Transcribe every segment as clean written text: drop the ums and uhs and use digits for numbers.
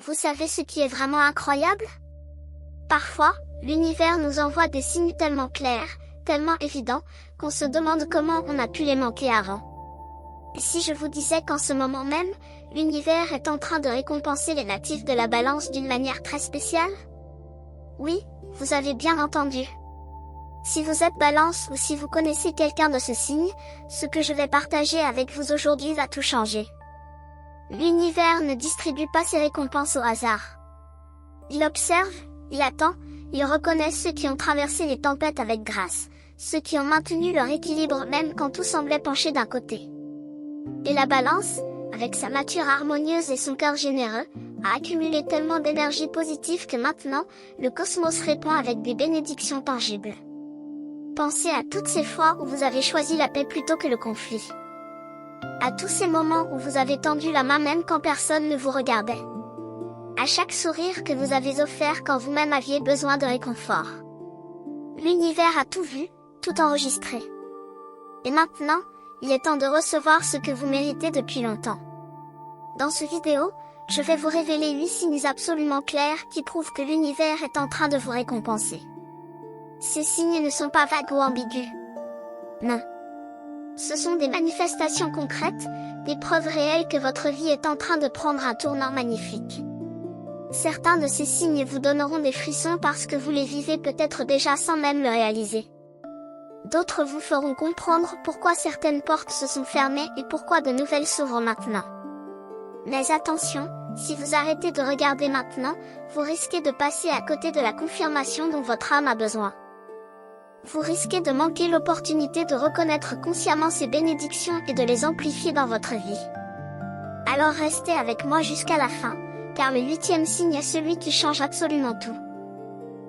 Vous savez ce qui est vraiment incroyable? Parfois, l'univers nous envoie des signes tellement clairs, tellement évidents, qu'on se demande comment on a pu les manquer avant. Et si je vous disais qu'en ce moment même, l'univers est en train de récompenser les natifs de la Balance d'une manière très spéciale? Oui, vous avez bien entendu. Si vous êtes Balance ou si vous connaissez quelqu'un de ce signe, ce que je vais partager avec vous aujourd'hui va tout changer. L'univers ne distribue pas ses récompenses au hasard. Il observe, il attend, il reconnaît ceux qui ont traversé les tempêtes avec grâce, ceux qui ont maintenu leur équilibre même quand tout semblait pencher d'un côté. Et la Balance, avec sa nature harmonieuse et son cœur généreux, a accumulé tellement d'énergie positive que maintenant, le cosmos répond avec des bénédictions tangibles. Pensez à toutes ces fois où vous avez choisi la paix plutôt que le conflit. À tous ces moments où vous avez tendu la main même quand personne ne vous regardait. À chaque sourire que vous avez offert quand vous-même aviez besoin de réconfort. L'univers a tout vu, tout enregistré. Et maintenant, il est temps de recevoir ce que vous méritez depuis longtemps. Dans ce vidéo, je vais vous révéler 8 signes absolument clairs qui prouvent que l'univers est en train de vous récompenser. Ces signes ne sont pas vagues ou ambigus. Non. Ce sont des manifestations concrètes, des preuves réelles que votre vie est en train de prendre un tournant magnifique. Certains de ces signes vous donneront des frissons parce que vous les vivez peut-être déjà sans même le réaliser. D'autres vous feront comprendre pourquoi certaines portes se sont fermées et pourquoi de nouvelles s'ouvrent maintenant. Mais attention, si vous arrêtez de regarder maintenant, vous risquez de passer à côté de la confirmation dont votre âme a besoin. Vous risquez de manquer l'opportunité de reconnaître consciemment ces bénédictions et de les amplifier dans votre vie. Alors restez avec moi jusqu'à la fin, car le 8e signe est celui qui change absolument tout.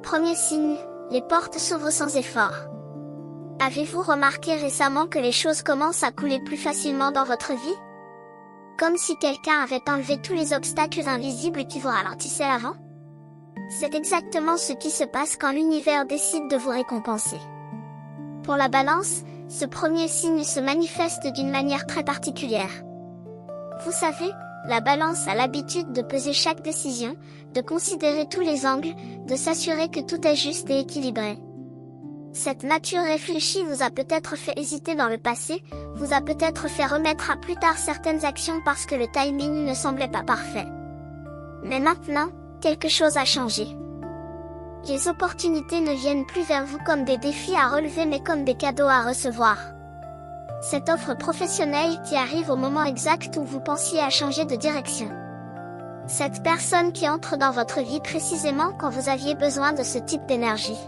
Premier signe, les portes s'ouvrent sans effort. Avez-vous remarqué récemment que les choses commencent à couler plus facilement dans votre vie? Comme si quelqu'un avait enlevé tous les obstacles invisibles qui vous ralentissaient avant? C'est exactement ce qui se passe quand l'univers décide de vous récompenser. Pour la Balance, ce premier signe se manifeste d'une manière très particulière. Vous savez, la Balance a l'habitude de peser chaque décision, de considérer tous les angles, de s'assurer que tout est juste et équilibré. Cette nature réfléchie vous a peut-être fait hésiter dans le passé, vous a peut-être fait remettre à plus tard certaines actions parce que le timing ne semblait pas parfait. Mais maintenant, quelque chose a changé. Les opportunités ne viennent plus vers vous comme des défis à relever mais comme des cadeaux à recevoir. Cette offre professionnelle qui arrive au moment exact où vous pensiez à changer de direction. Cette personne qui entre dans votre vie précisément quand vous aviez besoin de ce type d'énergie.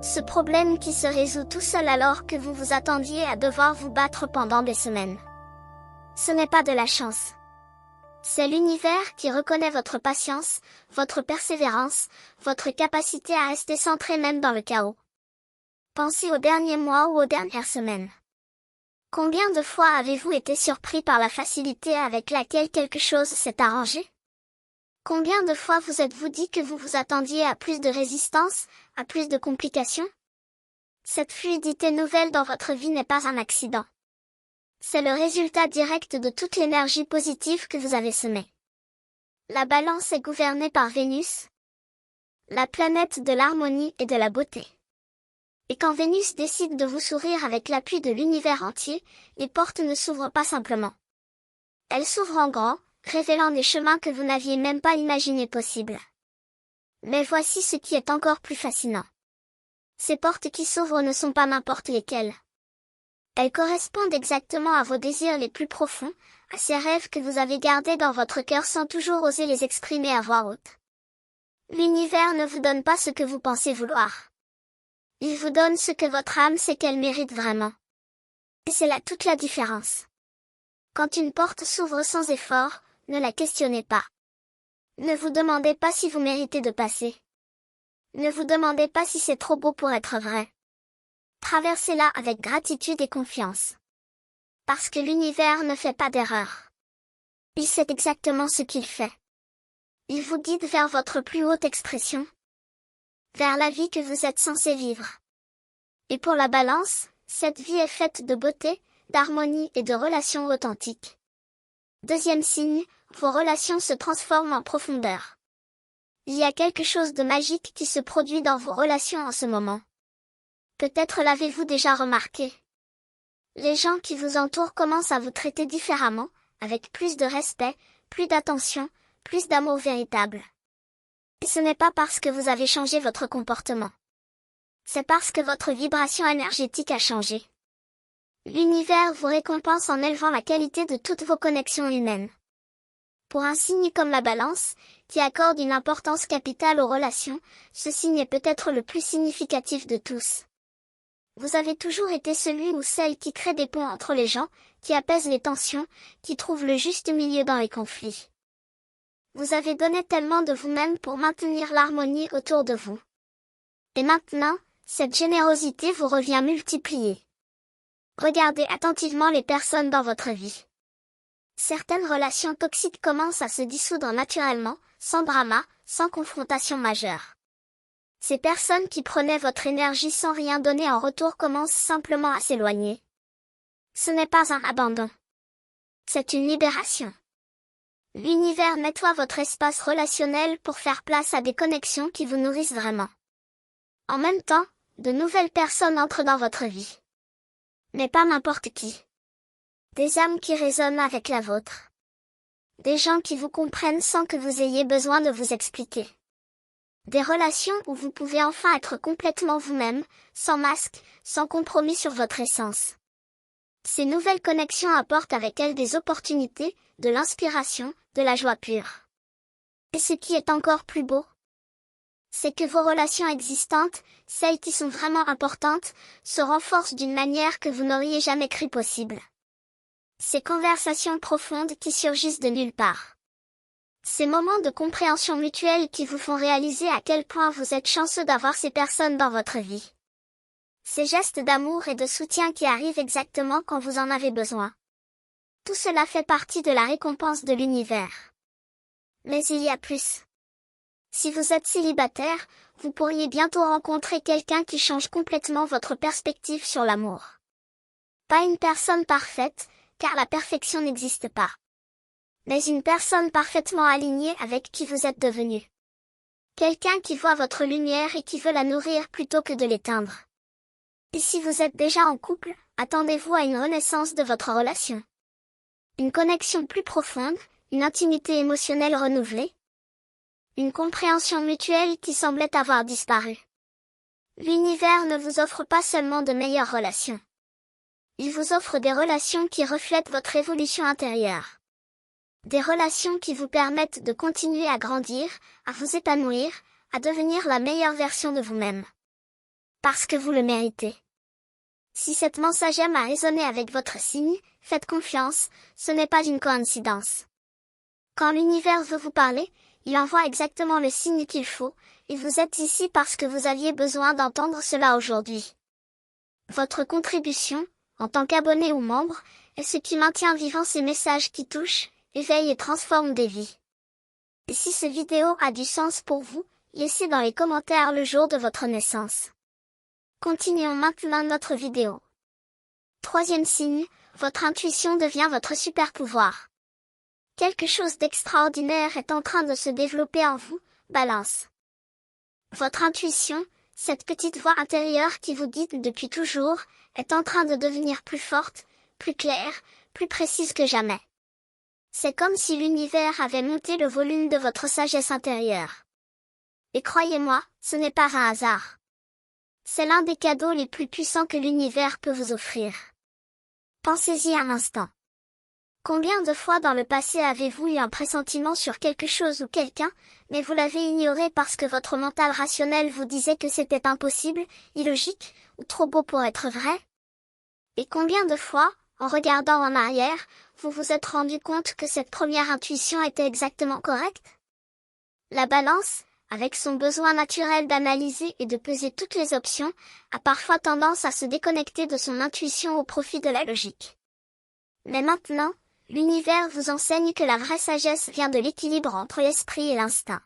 Ce problème qui se résout tout seul alors que vous vous attendiez à devoir vous battre pendant des semaines. Ce n'est pas de la chance. C'est l'univers qui reconnaît votre patience, votre persévérance, votre capacité à rester centré même dans le chaos. Pensez aux derniers mois ou aux dernières semaines. Combien de fois avez-vous été surpris par la facilité avec laquelle quelque chose s'est arrangé? Combien de fois vous êtes-vous dit que vous vous attendiez à plus de résistance, à plus de complications? Cette fluidité nouvelle dans votre vie n'est pas un accident. C'est le résultat direct de toute l'énergie positive que vous avez semée. La Balance est gouvernée par Vénus, la planète de l'harmonie et de la beauté. Et quand Vénus décide de vous sourire avec l'appui de l'univers entier, les portes ne s'ouvrent pas simplement. Elles s'ouvrent en grand, révélant des chemins que vous n'aviez même pas imaginés possibles. Mais voici ce qui est encore plus fascinant. Ces portes qui s'ouvrent ne sont pas n'importe lesquelles. Elles correspondent exactement à vos désirs les plus profonds, à ces rêves que vous avez gardés dans votre cœur sans toujours oser les exprimer à voix haute. L'univers ne vous donne pas ce que vous pensez vouloir. Il vous donne ce que votre âme sait qu'elle mérite vraiment. Et c'est là toute la différence. Quand une porte s'ouvre sans effort, ne la questionnez pas. Ne vous demandez pas si vous méritez de passer. Ne vous demandez pas si c'est trop beau pour être vrai. Traversez-la avec gratitude et confiance. Parce que l'univers ne fait pas d'erreur. Il sait exactement ce qu'il fait. Il vous guide vers votre plus haute expression. Vers la vie que vous êtes censé vivre. Et pour la Balance, cette vie est faite de beauté, d'harmonie et de relations authentiques. Deuxième signe, vos relations se transforment en profondeur. Il y a quelque chose de magique qui se produit dans vos relations en ce moment. Peut-être l'avez-vous déjà remarqué. Les gens qui vous entourent commencent à vous traiter différemment, avec plus de respect, plus d'attention, plus d'amour véritable. Et ce n'est pas parce que vous avez changé votre comportement. C'est parce que votre vibration énergétique a changé. L'univers vous récompense en élevant la qualité de toutes vos connexions humaines. Pour un signe comme la Balance, qui accorde une importance capitale aux relations, ce signe est peut-être le plus significatif de tous. Vous avez toujours été celui ou celle qui crée des ponts entre les gens, qui apaise les tensions, qui trouve le juste milieu dans les conflits. Vous avez donné tellement de vous-même pour maintenir l'harmonie autour de vous. Et maintenant, cette générosité vous revient multipliée. Regardez attentivement les personnes dans votre vie. Certaines relations toxiques commencent à se dissoudre naturellement, sans drama, sans confrontation majeure. Ces personnes qui prenaient votre énergie sans rien donner en retour commencent simplement à s'éloigner. Ce n'est pas un abandon. C'est une libération. L'univers nettoie votre espace relationnel pour faire place à des connexions qui vous nourrissent vraiment. En même temps, de nouvelles personnes entrent dans votre vie. Mais pas n'importe qui. Des âmes qui résonnent avec la vôtre. Des gens qui vous comprennent sans que vous ayez besoin de vous expliquer. Des relations où vous pouvez enfin être complètement vous-même, sans masque, sans compromis sur votre essence. Ces nouvelles connexions apportent avec elles des opportunités, de l'inspiration, de la joie pure. Et ce qui est encore plus beau, c'est que vos relations existantes, celles qui sont vraiment importantes, se renforcent d'une manière que vous n'auriez jamais cru possible. Ces conversations profondes qui surgissent de nulle part. Ces moments de compréhension mutuelle qui vous font réaliser à quel point vous êtes chanceux d'avoir ces personnes dans votre vie. Ces gestes d'amour et de soutien qui arrivent exactement quand vous en avez besoin. Tout cela fait partie de la récompense de l'univers. Mais il y a plus. Si vous êtes célibataire, vous pourriez bientôt rencontrer quelqu'un qui change complètement votre perspective sur l'amour. Pas une personne parfaite, car la perfection n'existe pas. Mais une personne parfaitement alignée avec qui vous êtes devenu. Quelqu'un qui voit votre lumière et qui veut la nourrir plutôt que de l'éteindre. Et si vous êtes déjà en couple, attendez-vous à une renaissance de votre relation. Une connexion plus profonde, une intimité émotionnelle renouvelée. Une compréhension mutuelle qui semblait avoir disparu. L'univers ne vous offre pas seulement de meilleures relations. Il vous offre des relations qui reflètent votre évolution intérieure. Des relations qui vous permettent de continuer à grandir, à vous épanouir, à devenir la meilleure version de vous-même. Parce que vous le méritez. Si cette mensagère a résonné avec votre signe, faites confiance, ce n'est pas une coïncidence. Quand l'univers veut vous parler, il envoie exactement le signe qu'il faut, et vous êtes ici parce que vous aviez besoin d'entendre cela aujourd'hui. Votre contribution, en tant qu'abonné ou membre, est ce qui maintient vivant ces messages qui touchent, éveillent et transforment des vies. Et si cette vidéo a du sens pour vous, laissez dans les commentaires le jour de votre naissance. Continuons maintenant notre vidéo. Troisième signe, votre intuition devient votre super pouvoir. Quelque chose d'extraordinaire est en train de se développer en vous, Balance. Votre intuition, cette petite voix intérieure qui vous guide depuis toujours, est en train de devenir plus forte, plus claire, plus précise que jamais. C'est comme si l'univers avait monté le volume de votre sagesse intérieure. Et croyez-moi, ce n'est pas un hasard. C'est l'un des cadeaux les plus puissants que l'univers peut vous offrir. Pensez-y un instant. Combien de fois dans le passé avez-vous eu un pressentiment sur quelque chose ou quelqu'un, mais vous l'avez ignoré parce que votre mental rationnel vous disait que c'était impossible, illogique, ou trop beau pour être vrai? Et combien de fois, en regardant en arrière, vous vous êtes rendu compte que cette première intuition était exactement correcte? La Balance, avec son besoin naturel d'analyser et de peser toutes les options, a parfois tendance à se déconnecter de son intuition au profit de la logique. Mais maintenant, l'univers vous enseigne que la vraie sagesse vient de l'équilibre entre l'esprit et l'instinct.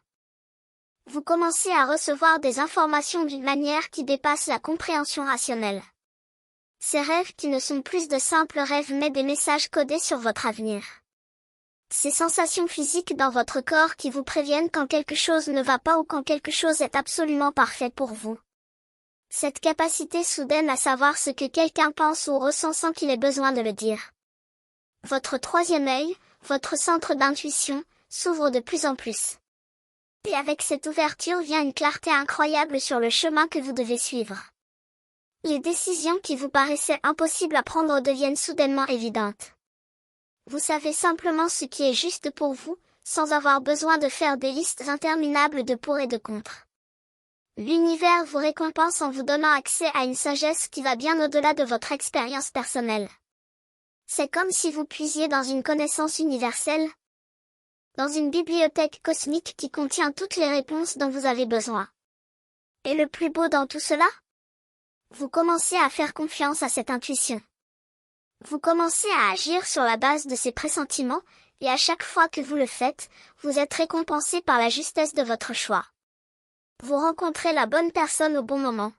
Vous commencez à recevoir des informations d'une manière qui dépasse la compréhension rationnelle. Ces rêves qui ne sont plus de simples rêves mais des messages codés sur votre avenir. Ces sensations physiques dans votre corps qui vous préviennent quand quelque chose ne va pas ou quand quelque chose est absolument parfait pour vous. Cette capacité soudaine à savoir ce que quelqu'un pense ou ressent sans qu'il ait besoin de le dire. Votre troisième œil, votre centre d'intuition, s'ouvre de plus en plus. Et avec cette ouverture vient une clarté incroyable sur le chemin que vous devez suivre. Les décisions qui vous paraissaient impossibles à prendre deviennent soudainement évidentes. Vous savez simplement ce qui est juste pour vous, sans avoir besoin de faire des listes interminables de pour et de contre. L'univers vous récompense en vous donnant accès à une sagesse qui va bien au-delà de votre expérience personnelle. C'est comme si vous puisiez dans une connaissance universelle, dans une bibliothèque cosmique qui contient toutes les réponses dont vous avez besoin. Et le plus beau dans tout cela? Vous commencez à faire confiance à cette intuition. Vous commencez à agir sur la base de ces pressentiments, et à chaque fois que vous le faites, vous êtes récompensé par la justesse de votre choix. Vous rencontrez la bonne personne au bon moment.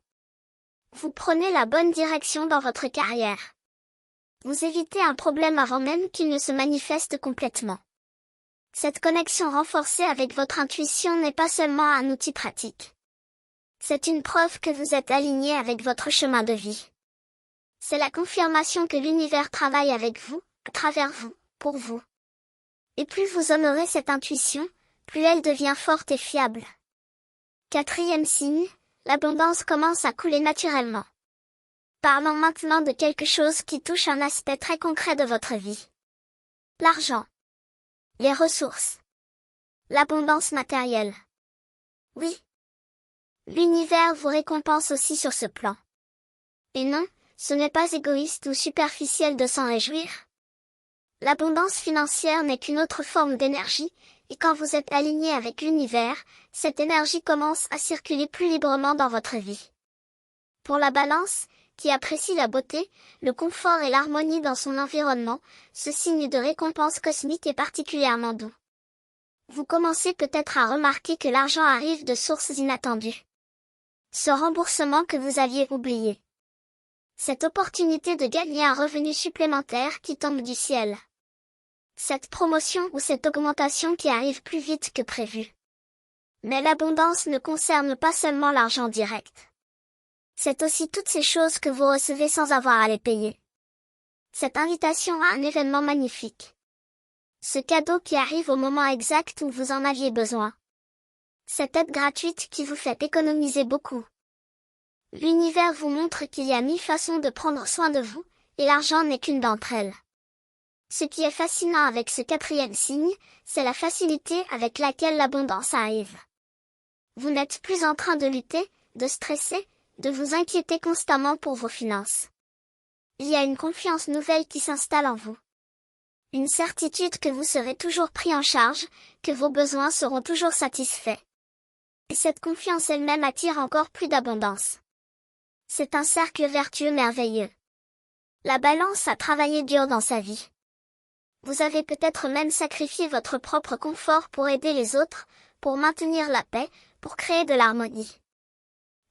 Vous prenez la bonne direction dans votre carrière. Vous évitez un problème avant même qu'il ne se manifeste complètement. Cette connexion renforcée avec votre intuition n'est pas seulement un outil pratique. C'est une preuve que vous êtes aligné avec votre chemin de vie. C'est la confirmation que l'univers travaille avec vous, à travers vous, pour vous. Et plus vous honorez cette intuition, plus elle devient forte et fiable. Quatrième signe, l'abondance commence à couler naturellement. Parlons maintenant de quelque chose qui touche un aspect très concret de votre vie. L'argent. Les ressources. L'abondance matérielle. Oui. L'univers vous récompense aussi sur ce plan. Et non, ce n'est pas égoïste ou superficiel de s'en réjouir. L'abondance financière n'est qu'une autre forme d'énergie, et quand vous êtes aligné avec l'univers, cette énergie commence à circuler plus librement dans votre vie. Pour la balance, qui apprécie la beauté, le confort et l'harmonie dans son environnement, ce signe de récompense cosmique est particulièrement doux. Vous commencez peut-être à remarquer que l'argent arrive de sources inattendues. Ce remboursement que vous aviez oublié. Cette opportunité de gagner un revenu supplémentaire qui tombe du ciel. Cette promotion ou cette augmentation qui arrive plus vite que prévu. Mais l'abondance ne concerne pas seulement l'argent direct. C'est aussi toutes ces choses que vous recevez sans avoir à les payer. Cette invitation à un événement magnifique. Ce cadeau qui arrive au moment exact où vous en aviez besoin. Cette aide gratuite qui vous fait économiser beaucoup. L'univers vous montre qu'il y a 1000 façons de prendre soin de vous, et l'argent n'est qu'une d'entre elles. Ce qui est fascinant avec ce quatrième signe, c'est la facilité avec laquelle l'abondance arrive. Vous n'êtes plus en train de lutter, de stresser, de vous inquiéter constamment pour vos finances. Il y a une confiance nouvelle qui s'installe en vous. Une certitude que vous serez toujours pris en charge, que vos besoins seront toujours satisfaits. Et cette confiance elle-même attire encore plus d'abondance. C'est un cercle vertueux merveilleux. La balance a travaillé dur dans sa vie. Vous avez peut-être même sacrifié votre propre confort pour aider les autres, pour maintenir la paix, pour créer de l'harmonie.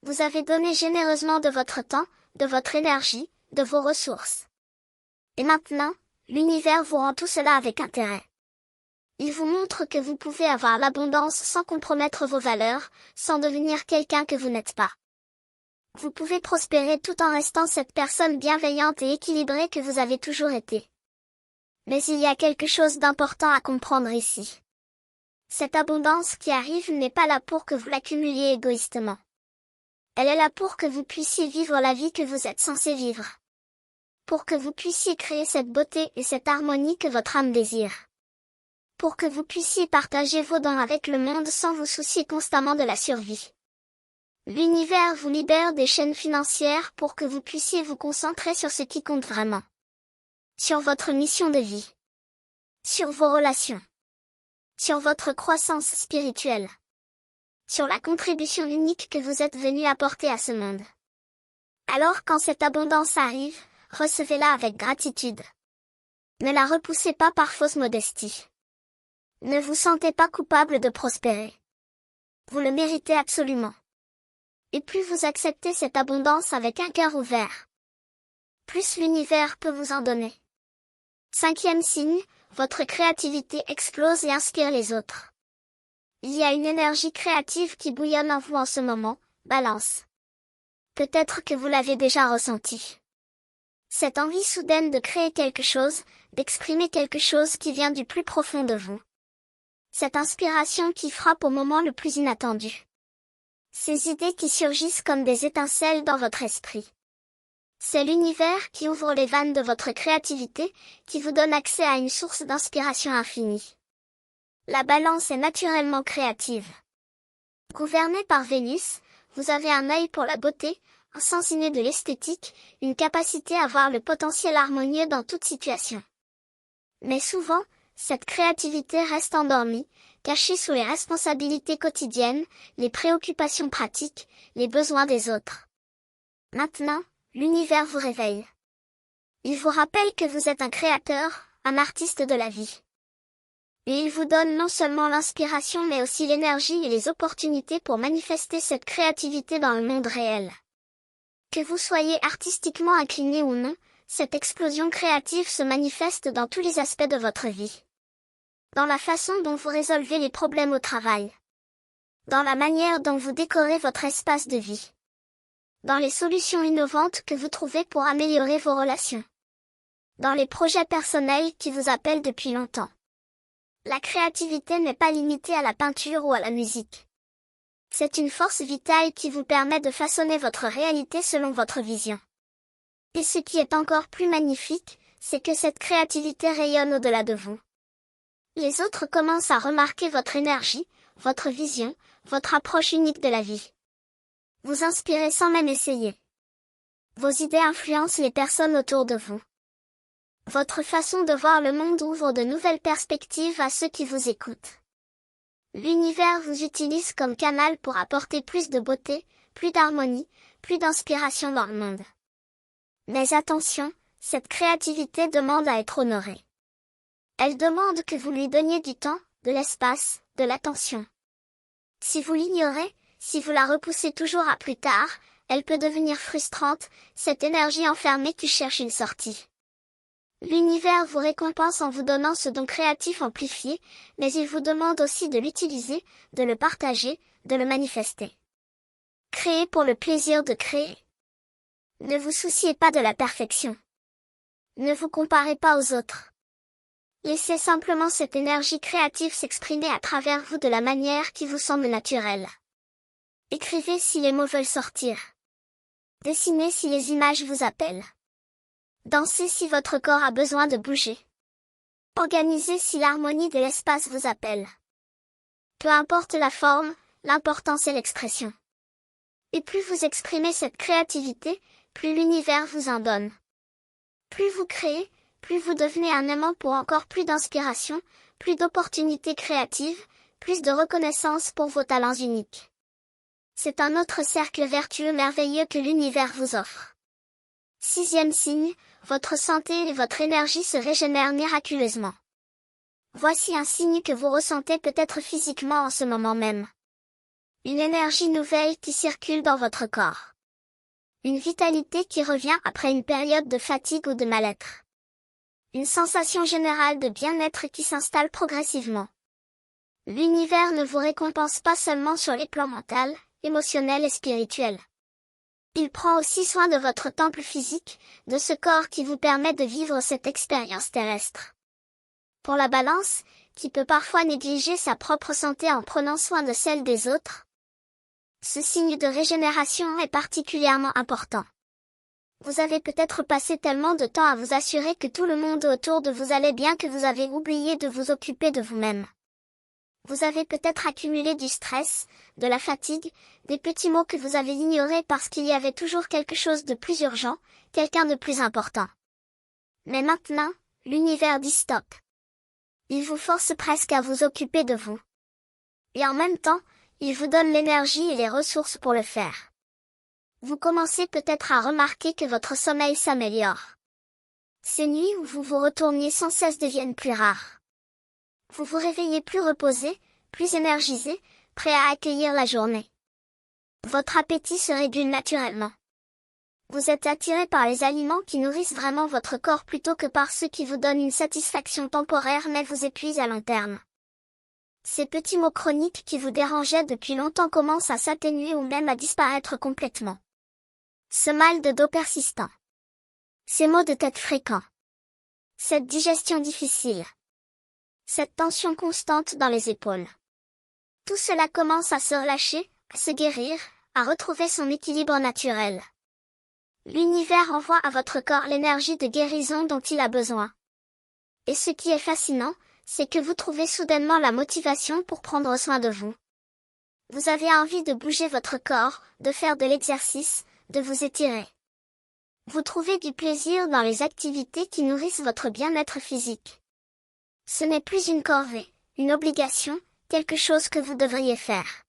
Vous avez donné généreusement de votre temps, de votre énergie, de vos ressources. Et maintenant, l'univers vous rend tout cela avec intérêt. Il vous montre que vous pouvez avoir l'abondance sans compromettre vos valeurs, sans devenir quelqu'un que vous n'êtes pas. Vous pouvez prospérer tout en restant cette personne bienveillante et équilibrée que vous avez toujours été. Mais il y a quelque chose d'important à comprendre ici. Cette abondance qui arrive n'est pas là pour que vous l'accumuliez égoïstement. Elle est là pour que vous puissiez vivre la vie que vous êtes censé vivre. Pour que vous puissiez créer cette beauté et cette harmonie que votre âme désire. Pour que vous puissiez partager vos dons avec le monde sans vous soucier constamment de la survie. L'univers vous libère des chaînes financières pour que vous puissiez vous concentrer sur ce qui compte vraiment. Sur votre mission de vie. Sur vos relations. Sur votre croissance spirituelle. Sur la contribution unique que vous êtes venu apporter à ce monde. Alors quand cette abondance arrive, recevez-la avec gratitude. Ne la repoussez pas par fausse modestie. Ne vous sentez pas coupable de prospérer. Vous le méritez absolument. Et plus vous acceptez cette abondance avec un cœur ouvert, plus l'univers peut vous en donner. Cinquième signe, votre créativité explose et inspire les autres. Il y a une énergie créative qui bouillonne en vous en ce moment, Balance. Peut-être que vous l'avez déjà ressenti. Cette envie soudaine de créer quelque chose, d'exprimer quelque chose qui vient du plus profond de vous. Cette inspiration qui frappe au moment le plus inattendu. Ces idées qui surgissent comme des étincelles dans votre esprit. C'est l'univers qui ouvre les vannes de votre créativité, qui vous donne accès à une source d'inspiration infinie. La Balance est naturellement créative. Gouvernée par Vénus, vous avez un œil pour la beauté, un sens inné de l'esthétique, une capacité à voir le potentiel harmonieux dans toute situation. Mais souvent, cette créativité reste endormie, cachée sous les responsabilités quotidiennes, les préoccupations pratiques, les besoins des autres. Maintenant, l'univers vous réveille. Il vous rappelle que vous êtes un créateur, un artiste de la vie. Et il vous donne non seulement l'inspiration mais aussi l'énergie et les opportunités pour manifester cette créativité dans le monde réel. Que vous soyez artistiquement incliné ou non, cette explosion créative se manifeste dans tous les aspects de votre vie. Dans la façon dont vous résolvez les problèmes au travail. Dans la manière dont vous décorez votre espace de vie. Dans les solutions innovantes que vous trouvez pour améliorer vos relations. Dans les projets personnels qui vous appellent depuis longtemps. La créativité n'est pas limitée à la peinture ou à la musique. C'est une force vitale qui vous permet de façonner votre réalité selon votre vision. Et ce qui est encore plus magnifique, c'est que cette créativité rayonne au-delà de vous. Les autres commencent à remarquer votre énergie, votre vision, votre approche unique de la vie. Vous inspirez sans même essayer. Vos idées influencent les personnes autour de vous. Votre façon de voir le monde ouvre de nouvelles perspectives à ceux qui vous écoutent. L'univers vous utilise comme canal pour apporter plus de beauté, plus d'harmonie, plus d'inspiration dans le monde. Mais attention, cette créativité demande à être honorée. Elle demande que vous lui donniez du temps, de l'espace, de l'attention. Si vous l'ignorez, si vous la repoussez toujours à plus tard, elle peut devenir frustrante, cette énergie enfermée qui cherche une sortie. L'univers vous récompense en vous donnant ce don créatif amplifié, mais il vous demande aussi de l'utiliser, de le partager, de le manifester. Créez pour le plaisir de créer. Ne vous souciez pas de la perfection. Ne vous comparez pas aux autres. Laissez simplement cette énergie créative s'exprimer à travers vous de la manière qui vous semble naturelle. Écrivez si les mots veulent sortir. Dessinez si les images vous appellent. Dansez si votre corps a besoin de bouger. Organisez si l'harmonie de l'espace vous appelle. Peu importe la forme, l'important c'est l'expression. Et plus vous exprimez cette créativité, plus l'univers vous en donne. Plus vous créez, plus vous devenez un aimant pour encore plus d'inspiration, plus d'opportunités créatives, plus de reconnaissance pour vos talents uniques. C'est un autre cercle vertueux merveilleux que l'univers vous offre. 6e signe, votre santé et votre énergie se régénèrent miraculeusement. Voici un signe que vous ressentez peut-être physiquement en ce moment même. Une énergie nouvelle qui circule dans votre corps. Une vitalité qui revient après une période de fatigue ou de mal-être. Une sensation générale de bien-être qui s'installe progressivement. L'univers ne vous récompense pas seulement sur les plans mental, émotionnel et spirituel. Il prend aussi soin de votre temple physique, de ce corps qui vous permet de vivre cette expérience terrestre. Pour la Balance, qui peut parfois négliger sa propre santé en prenant soin de celle des autres, ce signe de régénération est particulièrement important. Vous avez peut-être passé tellement de temps à vous assurer que tout le monde autour de vous allait bien que vous avez oublié de vous occuper de vous-même. Vous avez peut-être accumulé du stress, de la fatigue, des petits mots que vous avez ignorés parce qu'il y avait toujours quelque chose de plus urgent, quelqu'un de plus important. Mais maintenant, l'univers dit stop. Il vous force presque à vous occuper de vous. Et en même temps, il vous donne l'énergie et les ressources pour le faire. Vous commencez peut-être à remarquer que votre sommeil s'améliore. Ces nuits où vous vous retourniez sans cesse deviennent plus rares. Vous vous réveillez plus reposé, plus énergisé, « prêt à accueillir la journée ». Votre appétit se régule naturellement. Vous êtes attiré par les aliments qui nourrissent vraiment votre corps plutôt que par ceux qui vous donnent une satisfaction temporaire mais vous épuisent à long terme. Ces petits maux chroniques qui vous dérangeaient depuis longtemps commencent à s'atténuer ou même à disparaître complètement. Ce mal de dos persistant. Ces maux de tête fréquents. Cette digestion difficile. Cette tension constante dans les épaules. Tout cela commence à se relâcher, à se guérir, à retrouver son équilibre naturel. L'univers envoie à votre corps l'énergie de guérison dont il a besoin. Et ce qui est fascinant, c'est que vous trouvez soudainement la motivation pour prendre soin de vous. Vous avez envie de bouger votre corps, de faire de l'exercice, de vous étirer. Vous trouvez du plaisir dans les activités qui nourrissent votre bien-être physique. Ce n'est plus une corvée, une obligation, quelque chose que vous devriez faire.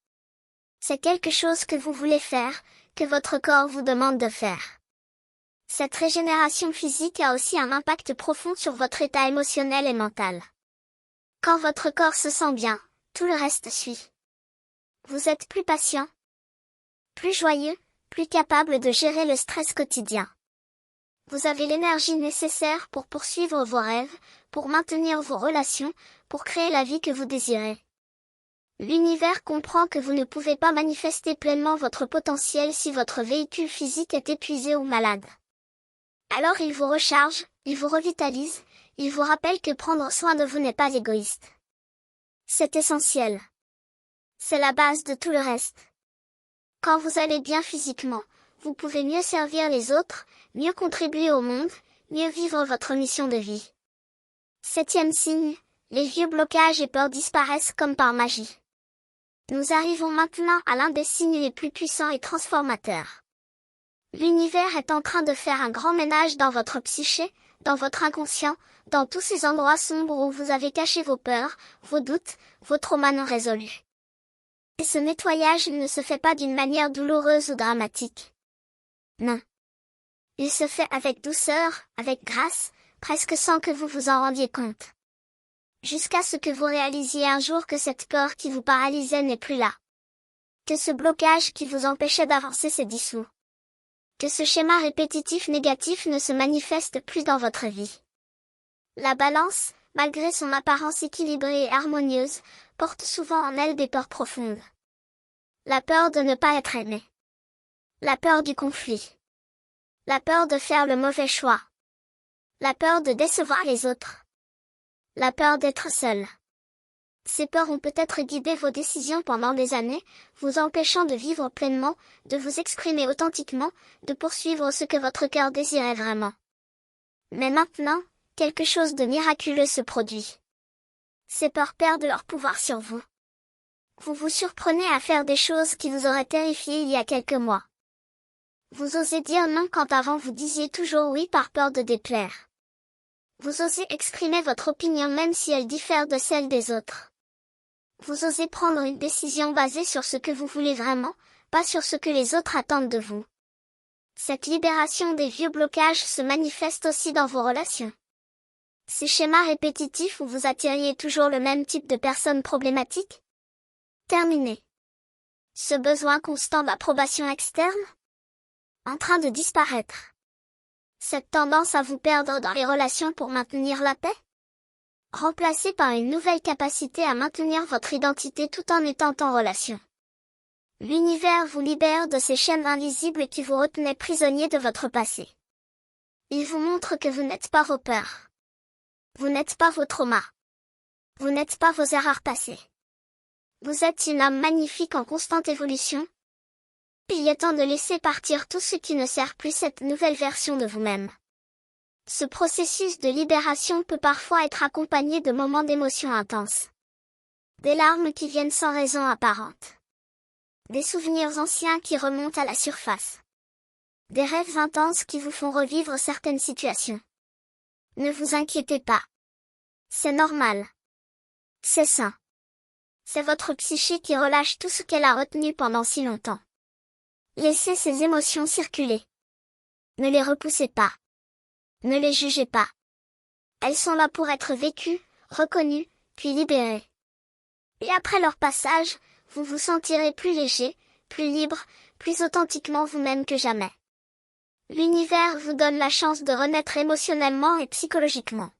C'est quelque chose que vous voulez faire, que votre corps vous demande de faire. Cette régénération physique a aussi un impact profond sur votre état émotionnel et mental. Quand votre corps se sent bien, tout le reste suit. Vous êtes plus patient, plus joyeux, plus capable de gérer le stress quotidien. Vous avez l'énergie nécessaire pour poursuivre vos rêves, pour maintenir vos relations, pour créer la vie que vous désirez. L'univers comprend que vous ne pouvez pas manifester pleinement votre potentiel si votre véhicule physique est épuisé ou malade. Alors il vous recharge, il vous revitalise, il vous rappelle que prendre soin de vous n'est pas égoïste. C'est essentiel. C'est la base de tout le reste. Quand vous allez bien physiquement, vous pouvez mieux servir les autres, mieux contribuer au monde, mieux vivre votre mission de vie. 7e signe, les vieux blocages et peurs disparaissent comme par magie. Nous arrivons maintenant à l'un des signes les plus puissants et transformateurs. L'univers est en train de faire un grand ménage dans votre psyché, dans votre inconscient, dans tous ces endroits sombres où vous avez caché vos peurs, vos doutes, vos traumas non résolus. Et ce nettoyage ne se fait pas d'une manière douloureuse ou dramatique. Non. Il se fait avec douceur, avec grâce, presque sans que vous vous en rendiez compte. Jusqu'à ce que vous réalisiez un jour que cette peur qui vous paralysait n'est plus là. Que ce blocage qui vous empêchait d'avancer s'est dissous. Que ce schéma répétitif négatif ne se manifeste plus dans votre vie. La balance, malgré son apparence équilibrée et harmonieuse, porte souvent en elle des peurs profondes. La peur de ne pas être aimé. La peur du conflit. La peur de faire le mauvais choix. La peur de décevoir les autres. La peur d'être seul. Ces peurs ont peut-être guidé vos décisions pendant des années, vous empêchant de vivre pleinement, de vous exprimer authentiquement, de poursuivre ce que votre cœur désirait vraiment. Mais maintenant, quelque chose de miraculeux se produit. Ces peurs perdent leur pouvoir sur vous. Vous vous surprenez à faire des choses qui vous auraient terrifié il y a quelques mois. Vous osez dire non quand avant vous disiez toujours oui par peur de déplaire. Vous osez exprimer votre opinion même si elle diffère de celle des autres. Vous osez prendre une décision basée sur ce que vous voulez vraiment, pas sur ce que les autres attendent de vous. Cette libération des vieux blocages se manifeste aussi dans vos relations. Ces schémas répétitifs où vous attiriez toujours le même type de personnes problématiques? Terminé. Ce besoin constant d'approbation externe? En train de disparaître. Cette tendance à vous perdre dans les relations pour maintenir la paix? Remplacée par une nouvelle capacité à maintenir votre identité tout en étant en relation. L'univers vous libère de ces chaînes invisibles qui vous retenaient prisonnier de votre passé. Il vous montre que vous n'êtes pas vos peurs. Vous n'êtes pas vos traumas. Vous n'êtes pas vos erreurs passées. Vous êtes une âme magnifique en constante évolution. Il est temps de laisser partir tout ce qui ne sert plus cette nouvelle version de vous-même. Ce processus de libération peut parfois être accompagné de moments d'émotion intenses. Des larmes qui viennent sans raison apparente. Des souvenirs anciens qui remontent à la surface. Des rêves intenses qui vous font revivre certaines situations. Ne vous inquiétez pas. C'est normal. C'est sain. C'est votre psyché qui relâche tout ce qu'elle a retenu pendant si longtemps. Laissez ces émotions circuler. Ne les repoussez pas. Ne les jugez pas. Elles sont là pour être vécues, reconnues, puis libérées. Et après leur passage, vous vous sentirez plus léger, plus libre, plus authentiquement vous-même que jamais. L'univers vous donne la chance de renaître émotionnellement et psychologiquement.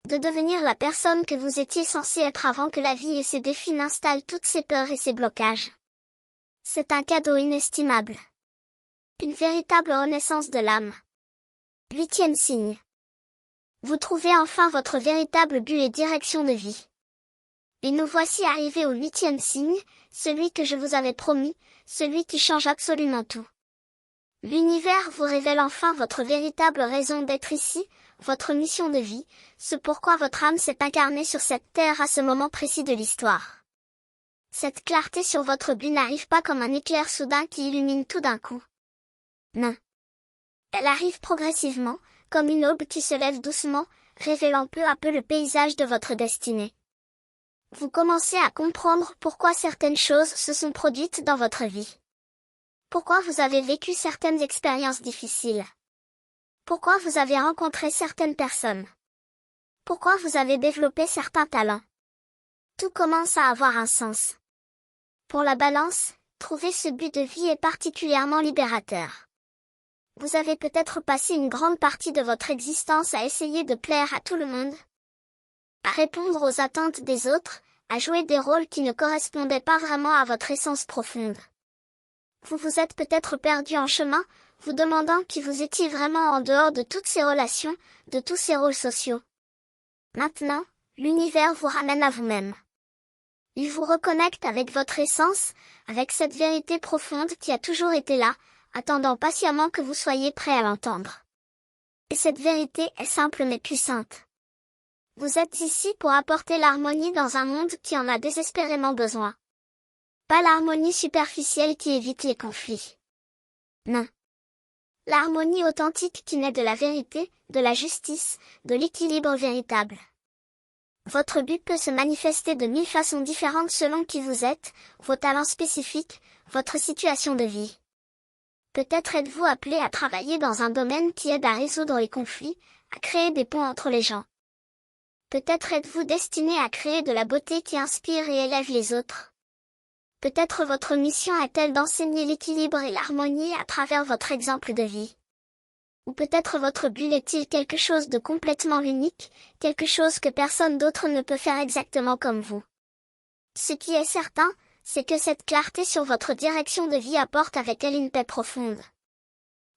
De devenir la personne que vous étiez censé être avant que la vie et ses défis n'installent toutes ces peurs et ces blocages. C'est un cadeau inestimable. Une véritable renaissance de l'âme. 8e signe. Vous trouvez enfin votre véritable but et direction de vie. Et nous voici arrivés au 8e signe, celui que je vous avais promis, celui qui change absolument tout. L'univers vous révèle enfin votre véritable raison d'être ici, votre mission de vie, ce pourquoi votre âme s'est incarnée sur cette terre à ce moment précis de l'histoire. Cette clarté sur votre but n'arrive pas comme un éclair soudain qui illumine tout d'un coup. Non. Elle arrive progressivement, comme une aube qui se lève doucement, révélant peu à peu le paysage de votre destinée. Vous commencez à comprendre pourquoi certaines choses se sont produites dans votre vie. Pourquoi vous avez vécu certaines expériences difficiles. Pourquoi vous avez rencontré certaines personnes. Pourquoi vous avez développé certains talents. Tout commence à avoir un sens. Pour la balance, trouver ce but de vie est particulièrement libérateur. Vous avez peut-être passé une grande partie de votre existence à essayer de plaire à tout le monde, à répondre aux attentes des autres, à jouer des rôles qui ne correspondaient pas vraiment à votre essence profonde. Vous vous êtes peut-être perdu en chemin, vous demandant qui vous étiez vraiment en dehors de toutes ces relations, de tous ces rôles sociaux. Maintenant, l'univers vous ramène à vous-même. Il vous reconnecte avec votre essence, avec cette vérité profonde qui a toujours été là, attendant patiemment que vous soyez prêt à l'entendre. Et cette vérité est simple mais puissante. Vous êtes ici pour apporter l'harmonie dans un monde qui en a désespérément besoin. Pas l'harmonie superficielle qui évite les conflits. Non. L'harmonie authentique qui naît de la vérité, de la justice, de l'équilibre véritable. Votre but peut se manifester de 1000 façons différentes selon qui vous êtes, vos talents spécifiques, votre situation de vie. Peut-être êtes-vous appelé à travailler dans un domaine qui aide à résoudre les conflits, à créer des ponts entre les gens. Peut-être êtes-vous destiné à créer de la beauté qui inspire et élève les autres. Peut-être votre mission est-elle d'enseigner l'équilibre et l'harmonie à travers votre exemple de vie. Ou peut-être votre but est-il quelque chose de complètement unique, quelque chose que personne d'autre ne peut faire exactement comme vous. Ce qui est certain, c'est que cette clarté sur votre direction de vie apporte avec elle une paix profonde.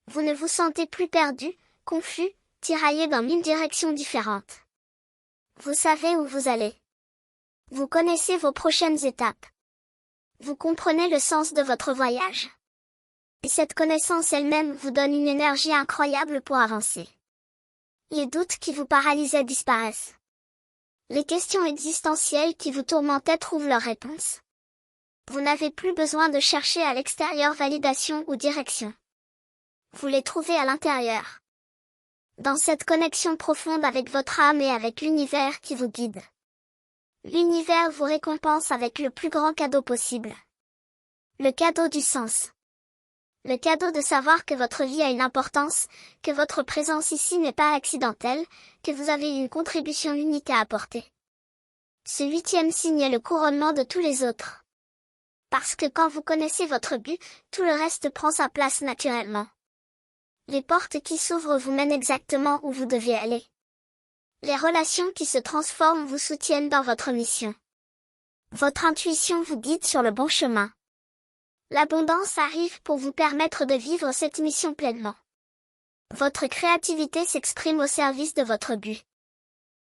Vous ne vous sentez plus perdu, confus, tiraillé dans 1000 directions différentes. Vous savez où vous allez. Vous connaissez vos prochaines étapes. Vous comprenez le sens de votre voyage. Et cette connaissance elle-même vous donne une énergie incroyable pour avancer. Les doutes qui vous paralysaient disparaissent. Les questions existentielles qui vous tourmentaient trouvent leur réponse. Vous n'avez plus besoin de chercher à l'extérieur validation ou direction. Vous les trouvez à l'intérieur. Dans cette connexion profonde avec votre âme et avec l'univers qui vous guide. L'univers vous récompense avec le plus grand cadeau possible. Le cadeau du sens. Le cadeau de savoir que votre vie a une importance, que votre présence ici n'est pas accidentelle, que vous avez une contribution unique à apporter. Ce 8e signe est le couronnement de tous les autres. Parce que quand vous connaissez votre but, tout le reste prend sa place naturellement. Les portes qui s'ouvrent vous mènent exactement où vous devez aller. Les relations qui se transforment vous soutiennent dans votre mission. Votre intuition vous guide sur le bon chemin. L'abondance arrive pour vous permettre de vivre cette mission pleinement. Votre créativité s'exprime au service de votre but.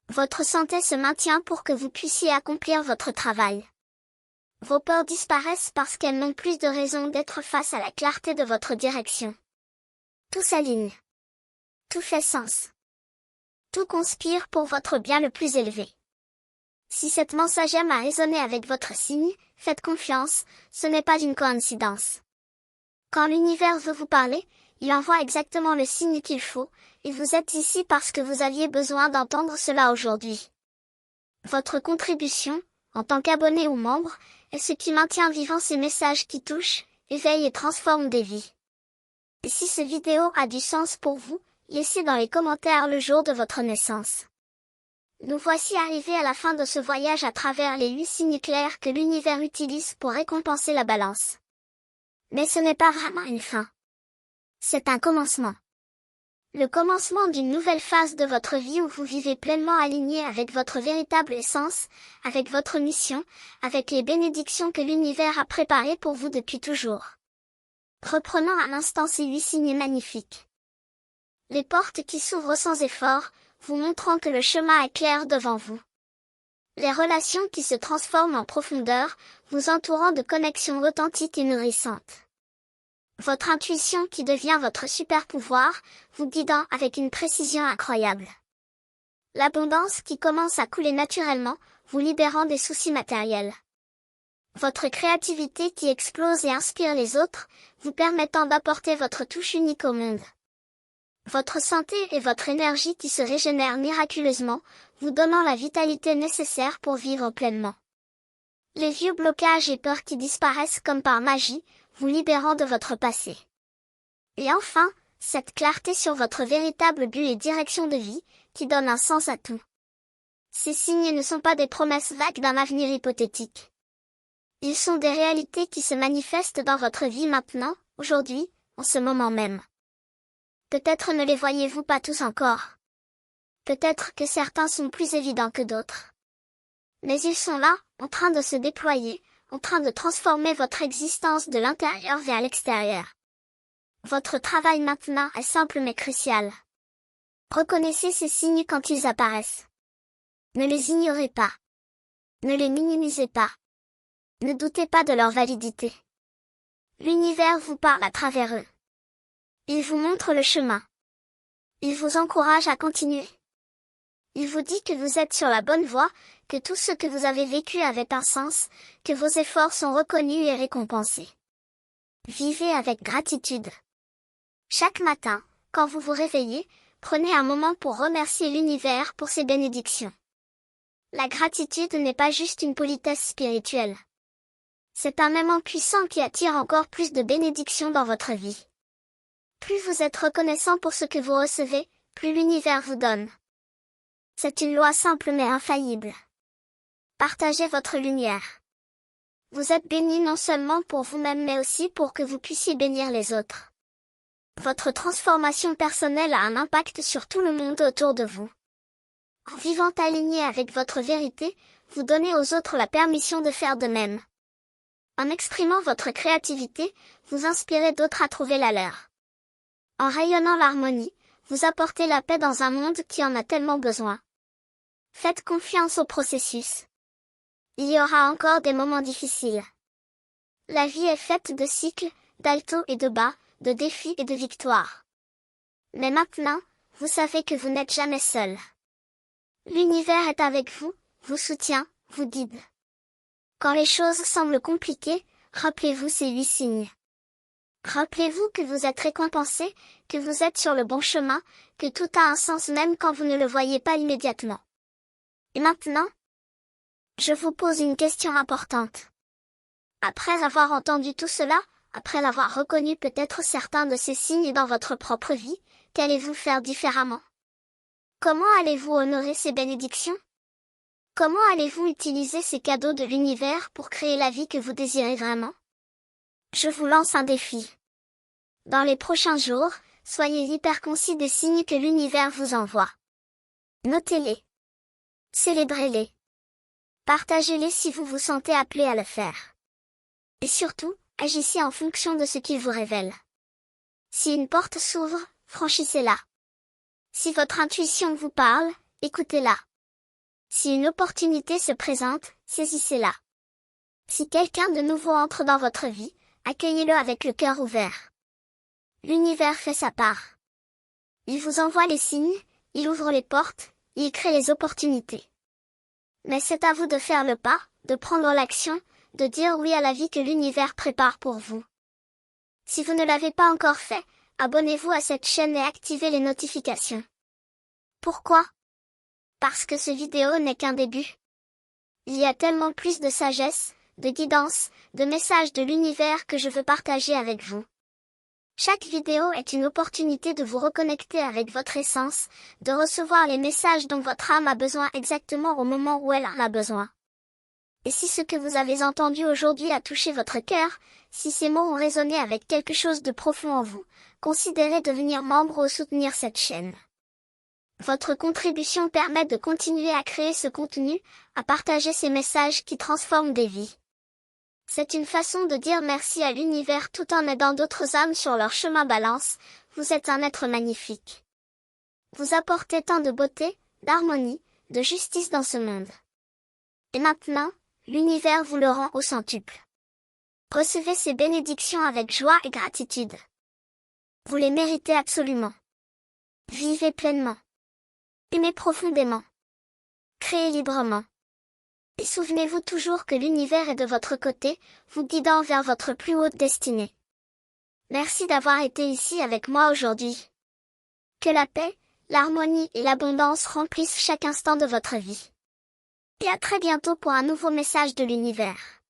Votre santé se maintient pour que vous puissiez accomplir votre travail. Vos peurs disparaissent parce qu'elles n'ont plus de raison d'être face à la clarté de votre direction. Tout s'aligne. Tout fait sens. Tout conspire pour votre bien le plus élevé. Si cette mensagère a résonné avec votre signe, faites confiance, ce n'est pas une coïncidence. Quand l'univers veut vous parler, il envoie exactement le signe qu'il faut, et vous êtes ici parce que vous aviez besoin d'entendre cela aujourd'hui. Votre contribution, en tant qu'abonné ou membre, est ce qui maintient vivant ces messages qui touchent, éveillent et transforment des vies. Et si cette vidéo a du sens pour vous, laissez dans les commentaires le jour de votre naissance. Nous voici arrivés à la fin de ce voyage à travers les 8 signes clairs que l'univers utilise pour récompenser la balance. Mais ce n'est pas vraiment une fin. C'est un commencement. Le commencement d'une nouvelle phase de votre vie où vous vivez pleinement aligné avec votre véritable essence, avec votre mission, avec les bénédictions que l'univers a préparées pour vous depuis toujours. Reprenons un instant ces 8 signes magnifiques. Les portes qui s'ouvrent sans effort, vous montrant que le chemin est clair devant vous. Les relations qui se transforment en profondeur, vous entourant de connexions authentiques et nourrissantes. Votre intuition qui devient votre super pouvoir, vous guidant avec une précision incroyable. L'abondance qui commence à couler naturellement, vous libérant des soucis matériels. Votre créativité qui explose et inspire les autres, vous permettant d'apporter votre touche unique au monde. Votre santé et votre énergie qui se régénèrent miraculeusement, vous donnant la vitalité nécessaire pour vivre pleinement. Les vieux blocages et peurs qui disparaissent comme par magie, vous libérant de votre passé. Et enfin, cette clarté sur votre véritable but et direction de vie, qui donne un sens à tout. Ces signes ne sont pas des promesses vagues d'un avenir hypothétique. Ils sont des réalités qui se manifestent dans votre vie maintenant, aujourd'hui, en ce moment même. Peut-être ne les voyez-vous pas tous encore. Peut-être que certains sont plus évidents que d'autres. Mais ils sont là, en train de se déployer, en train de transformer votre existence de l'intérieur vers l'extérieur. Votre travail maintenant est simple mais crucial. Reconnaissez ces signes quand ils apparaissent. Ne les ignorez pas. Ne les minimisez pas. Ne doutez pas de leur validité. L'univers vous parle à travers eux. Il vous montre le chemin. Il vous encourage à continuer. Il vous dit que vous êtes sur la bonne voie, que tout ce que vous avez vécu avait un sens, que vos efforts sont reconnus et récompensés. Vivez avec gratitude. Chaque matin, quand vous vous réveillez, prenez un moment pour remercier l'univers pour ses bénédictions. La gratitude n'est pas juste une politesse spirituelle. C'est un aimant puissant qui attire encore plus de bénédictions dans votre vie. Plus vous êtes reconnaissant pour ce que vous recevez, plus l'univers vous donne. C'est une loi simple mais infaillible. Partagez votre lumière. Vous êtes béni non seulement pour vous-même mais aussi pour que vous puissiez bénir les autres. Votre transformation personnelle a un impact sur tout le monde autour de vous. En vivant aligné avec votre vérité, vous donnez aux autres la permission de faire de même. En exprimant votre créativité, vous inspirez d'autres à trouver la leur. En rayonnant l'harmonie, vous apportez la paix dans un monde qui en a tellement besoin. Faites confiance au processus. Il y aura encore des moments difficiles. La vie est faite de cycles, d'altos et de bas, de défis et de victoires. Mais maintenant, vous savez que vous n'êtes jamais seul. L'univers est avec vous, vous soutient, vous guide. Quand les choses semblent compliquées, rappelez-vous ces 8 signes. Rappelez-vous que vous êtes récompensé, que vous êtes sur le bon chemin, que tout a un sens même quand vous ne le voyez pas immédiatement. Et maintenant, je vous pose une question importante. Après avoir entendu tout cela, après l'avoir reconnu peut-être certains de ces signes dans votre propre vie, qu'allez-vous faire différemment? Comment allez-vous honorer ces bénédictions? Comment allez-vous utiliser ces cadeaux de l'univers pour créer la vie que vous désirez vraiment? Je vous lance un défi. Dans les prochains jours, soyez hyper concis des signes que l'univers vous envoie. Notez-les. Célébrez-les. Partagez-les si vous vous sentez appelé à le faire. Et surtout, agissez en fonction de ce qu'il vous révèle. Si une porte s'ouvre, franchissez-la. Si votre intuition vous parle, écoutez-la. Si une opportunité se présente, saisissez-la. Si quelqu'un de nouveau entre dans votre vie, accueillez-le avec le cœur ouvert. L'univers fait sa part. Il vous envoie les signes, il ouvre les portes, il crée les opportunités. Mais c'est à vous de faire le pas, de prendre l'action, de dire oui à la vie que l'univers prépare pour vous. Si vous ne l'avez pas encore fait, abonnez-vous à cette chaîne et activez les notifications. Pourquoi? Parce que cette vidéo n'est qu'un début. Il y a tellement plus de sagesse, de guidance, de messages de l'univers que je veux partager avec vous. Chaque vidéo est une opportunité de vous reconnecter avec votre essence, de recevoir les messages dont votre âme a besoin exactement au moment où elle en a besoin. Et si ce que vous avez entendu aujourd'hui a touché votre cœur, si ces mots ont résonné avec quelque chose de profond en vous, considérez devenir membre ou soutenir cette chaîne. Votre contribution permet de continuer à créer ce contenu, à partager ces messages qui transforment des vies. C'est une façon de dire merci à l'univers tout en aidant d'autres âmes sur leur chemin balance. Vous êtes un être magnifique. Vous apportez tant de beauté, d'harmonie, de justice dans ce monde. Et maintenant, l'univers vous le rend au centuple. Recevez ces bénédictions avec joie et gratitude. Vous les méritez absolument. Vivez pleinement. Aimez profondément. Créez librement. Et souvenez-vous toujours que l'univers est de votre côté, vous guidant vers votre plus haute destinée. Merci d'avoir été ici avec moi aujourd'hui. Que la paix, l'harmonie et l'abondance remplissent chaque instant de votre vie. Et à très bientôt pour un nouveau message de l'univers.